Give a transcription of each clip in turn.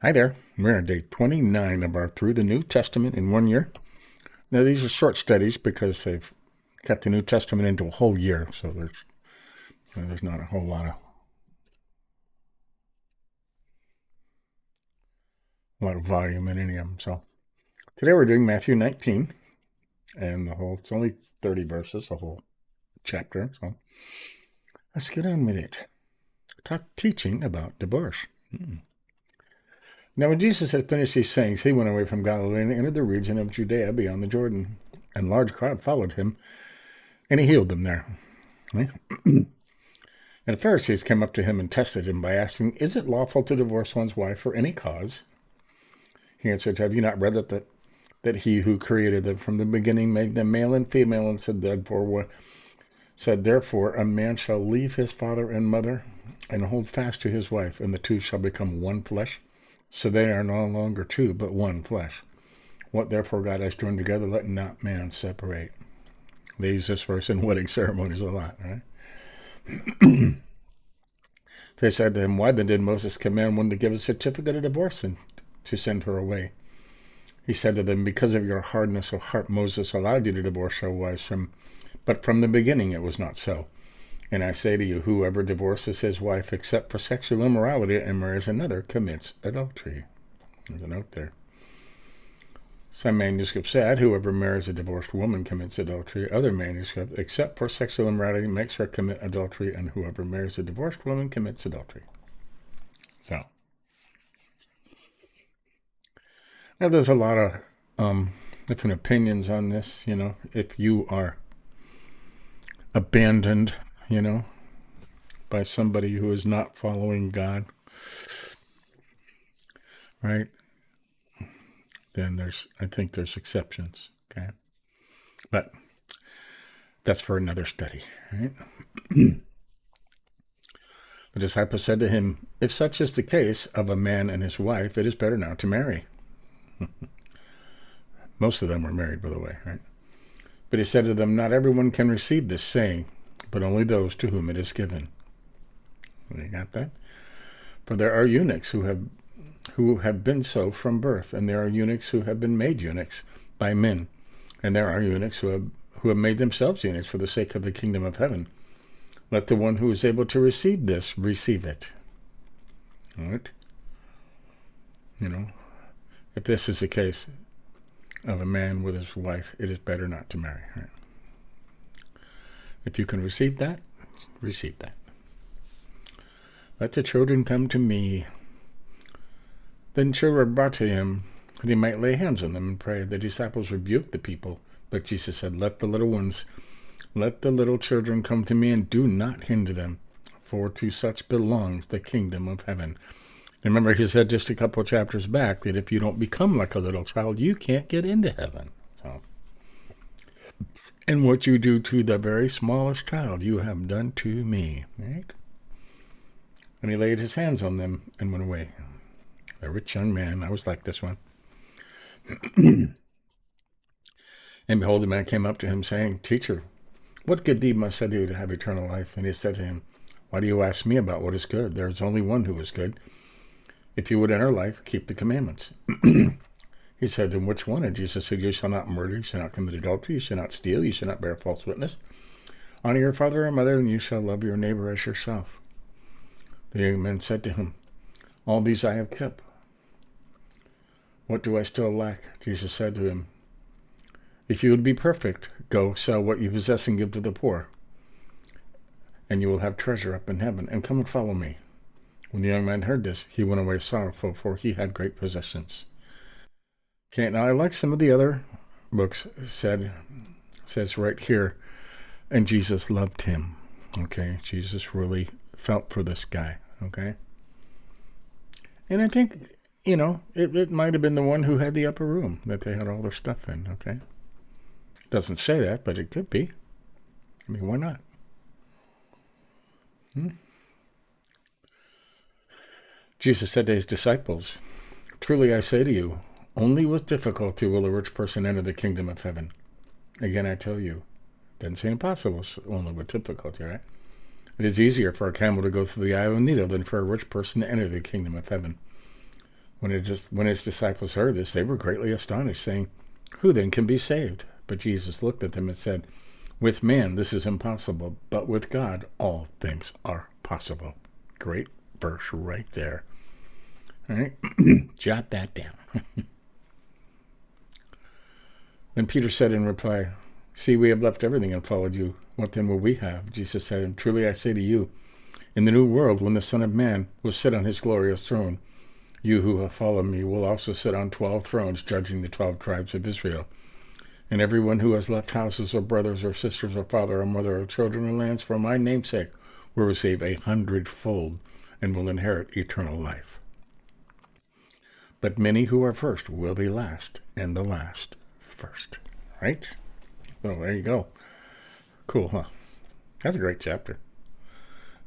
Hi there. We're on day 29 of our Through the New Testament in 1 year. Now, these are short studies because they've cut the New Testament into a whole year, so there's not a whole lot of volume in any of them. So today we're doing Matthew 19, and it's only 30 verses, the whole chapter. So let's get on with it. Teaching about divorce. Now, when Jesus had finished these sayings, he went away from Galilee and entered the region of Judea beyond the Jordan. And a large crowd followed him, and he healed them there. Right? And the Pharisees came up to him and tested him by asking, "Is it lawful to divorce one's wife for any cause?" He answered, "Have you not read that he who created them from the beginning made them male and female, and said, therefore, a man shall leave his father and mother and hold fast to his wife, and the two shall become one flesh? So they are no longer two, but one flesh. What therefore God has joined together, let not man separate." They use this verse in wedding ceremonies a lot, right? They said to him, "Why then did Moses command one to give a certificate of divorce and to send her away?" He said to them, "Because of your hardness of heart, Moses allowed you to divorce your wives, but from the beginning it was not so. And I say to you, whoever divorces his wife except for sexual immorality and marries another commits adultery." There's a note there. Some manuscripts said, "Whoever marries a divorced woman commits adultery." Other manuscripts, "Except for sexual immorality makes her commit adultery, and whoever marries a divorced woman commits adultery." So, now there's a lot of different opinions on this. If you are abandoned, by somebody who is not following God, right? Then I think there's exceptions, okay? But that's for another study, right? The disciples said to him, "If such is the case of a man and his wife, it is better not to marry." Most of them were married, by the way, right? But he said to them, "Not everyone can receive this saying, but only those to whom it is given." You got that? "For there are eunuchs who have been so from birth, and there are eunuchs who have been made eunuchs by men, and there are eunuchs who have made themselves eunuchs for the sake of the kingdom of heaven. Let the one who is able to receive this receive it." All right? If this is the case of a man with his wife, it is better not to marry. Right? If you can receive that, receive that. "Let the children come to me." Then children were brought to him, that he might lay hands on them and pray. The disciples rebuked the people, but Jesus said, let the little children come to me, and do not hinder them, for to such belongs the kingdom of heaven. Remember, he said just a couple chapters back that if you don't become like a little child, you can't get into heaven. And what you do to the very smallest child, you have done to me. Right? And he laid his hands on them and went away. A rich young man. I was like this one. And behold, the man came up to him, saying, "Teacher, what good deed must I do to have eternal life?" And he said to him, "Why do you ask me about what is good? There is only one who is good. If you would enter life, keep the commandments." He said to him, "Which one?" And Jesus said, "You shall not murder, you shall not commit adultery, you shall not steal, you shall not bear false witness. Honor your father and mother, and you shall love your neighbor as yourself." The young man said to him, "All these I have kept. What do I still lack?" Jesus said to him, "If you would be perfect, go sell what you possess and give to the poor, and you will have treasure up in heaven, and come and follow me." When the young man heard this, he went away sorrowful, for he had great possessions. Okay, now I like some of the other books says right here, and Jesus loved him. Okay, Jesus really felt for this guy. Okay, and I think it might have been the one who had the upper room that they had all their stuff in. Okay, doesn't say that, but it could be. I mean, why not? Jesus said to his disciples, "Truly I say to you, only with difficulty will a rich person enter the kingdom of heaven. Again, I tell you," doesn't say impossible, it's only with difficulty, right? "It is easier for a camel to go through the eye of a needle than for a rich person to enter the kingdom of heaven." When his disciples heard this, they were greatly astonished, saying, "Who then can be saved?" But Jesus looked at them and said, "With man this is impossible, but with God all things are possible." Great verse right there. All right, jot that down. Then Peter said in reply, "See, we have left everything and followed you. What then will we have?" Jesus said, "And truly I say to you, in the new world, when the Son of Man will sit on his glorious throne, you who have followed me will also sit on 12 thrones, judging the 12 tribes of Israel. And everyone who has left houses or brothers or sisters or father or mother or children or lands for my name's sake will receive 100-fold and will inherit eternal life. But many who are first will be last, and the last first." Right? So there you go. Cool, huh? That's a great chapter.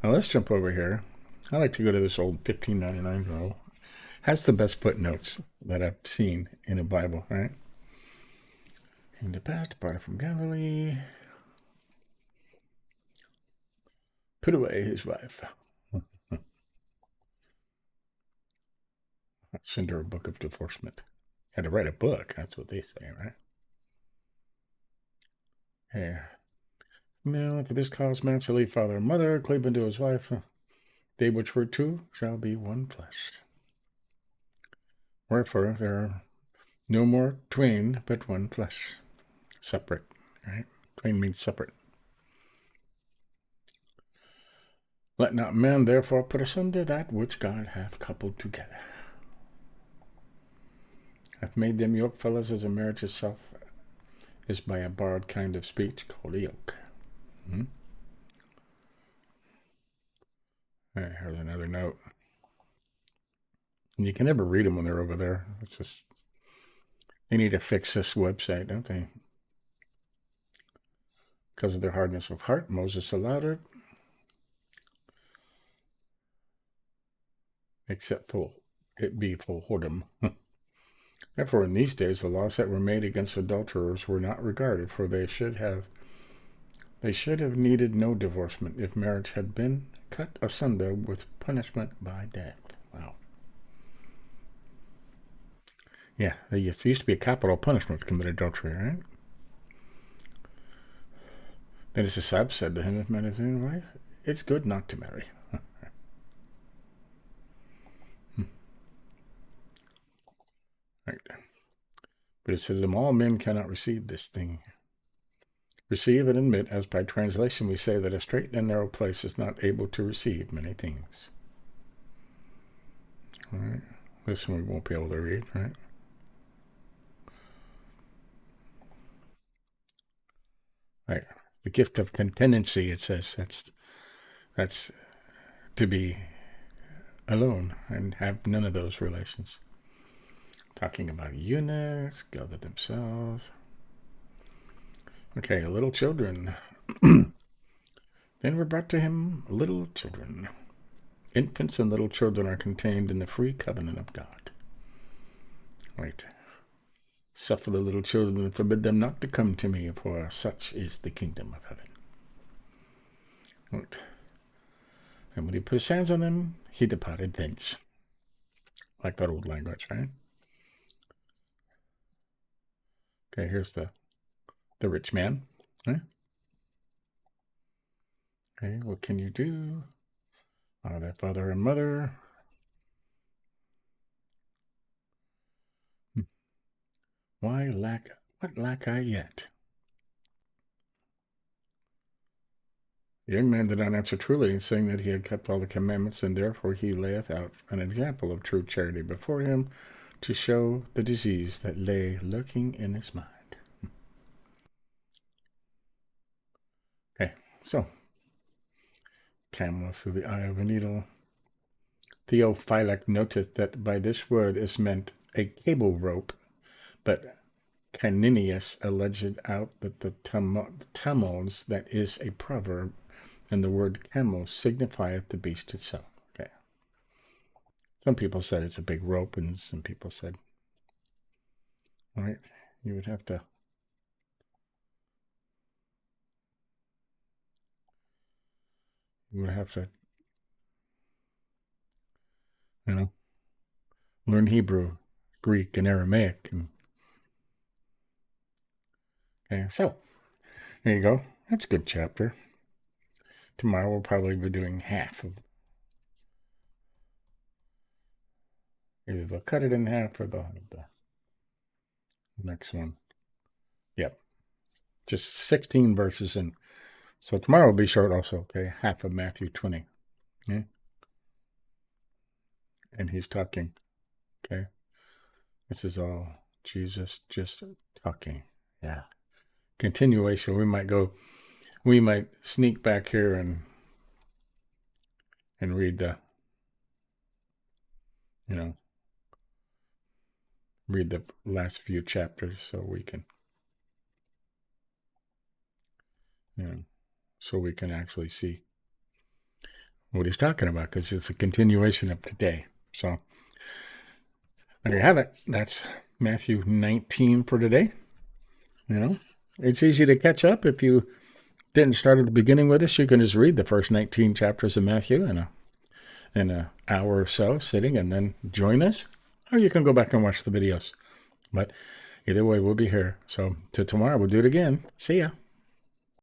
Now let's jump over here. I like to go to this old 1599 row. Has the best footnotes that I've seen in a Bible, right? In the past, departed from Galilee, put away his wife. Send her a book of divorcement. Had to write a book, that's what they say, right? Yeah. Now, for this cause, man shall leave father and mother, cleave unto his wife. They which were two shall be one flesh. Wherefore, there are no more twain, but one flesh. Separate, right? Twain means separate. Let not man therefore put asunder that which God hath coupled together. Hath made them yokefellows, as a marriage itself is by a borrowed kind of speech called a yoke. Here's another note. And you can never read them when they're over there. It's just, they need to fix this website, don't they? Because of their hardness of heart, Moses allowed it, except for it be for whoredom. Therefore, in these days, the laws that were made against adulterers were not regarded, for they should have needed no divorcement if marriage had been cut asunder with punishment by death. Wow. Yeah, there used to be a capital punishment to commit adultery, right? Then his disciples said to him, "If man has any wife, it's good not to marry." Right. But it said to them, "All men cannot receive this thing. Receive and admit, as by translation we say that a straight and narrow place is not able to receive many things." All right. This one we won't be able to read, right? Right. The gift of continency, it says, that's to be alone and have none of those relations. Talking about eunuchs, gather themselves. Okay, little children. Then were brought to him little children. Infants and little children are contained in the free covenant of God. Right. Suffer the little children and forbid them not to come to me, for such is the kingdom of heaven. Right. And when he put his hands on them, he departed thence. Like that old language, right? Okay, here's the rich man. Right? Okay, what can you do? Honor their father and mother. What lack I yet? The young man did not answer truly, saying that he had kept all the commandments, and therefore he layeth out an example of true charity before him, to show the disease that lay lurking in his mind. Okay, so camel through the eye of a needle. Theophylact noteth that by this word is meant a cable rope, but Caninius alleged out that the Tamils, that is a proverb, and the word camel signifieth the beast itself. Okay. Some people said it's a big rope, and some people said, all right, you would have to you know, learn Hebrew, Greek, and Aramaic. Okay, so there you go. That's a good chapter. Tomorrow we'll probably be doing half of. Either they'll cut it in half or they'll have the next one. Yep. Just 16 verses in. So tomorrow will be short also, okay? Half of Matthew 20. Okay? And he's talking. Okay? This is all Jesus just talking. Yeah. Continuation. We might sneak back here and read read the last few chapters so we can actually see what he's talking about, because it's a continuation of today. So there you have it. That's Matthew 19 for today. It's easy to catch up. If you didn't start at the beginning with us, you can just read the first 19 chapters of Matthew in an hour or so sitting, and then join us. Or you can go back and watch the videos. But either way, we'll be here. So till tomorrow, we'll do it again. See ya.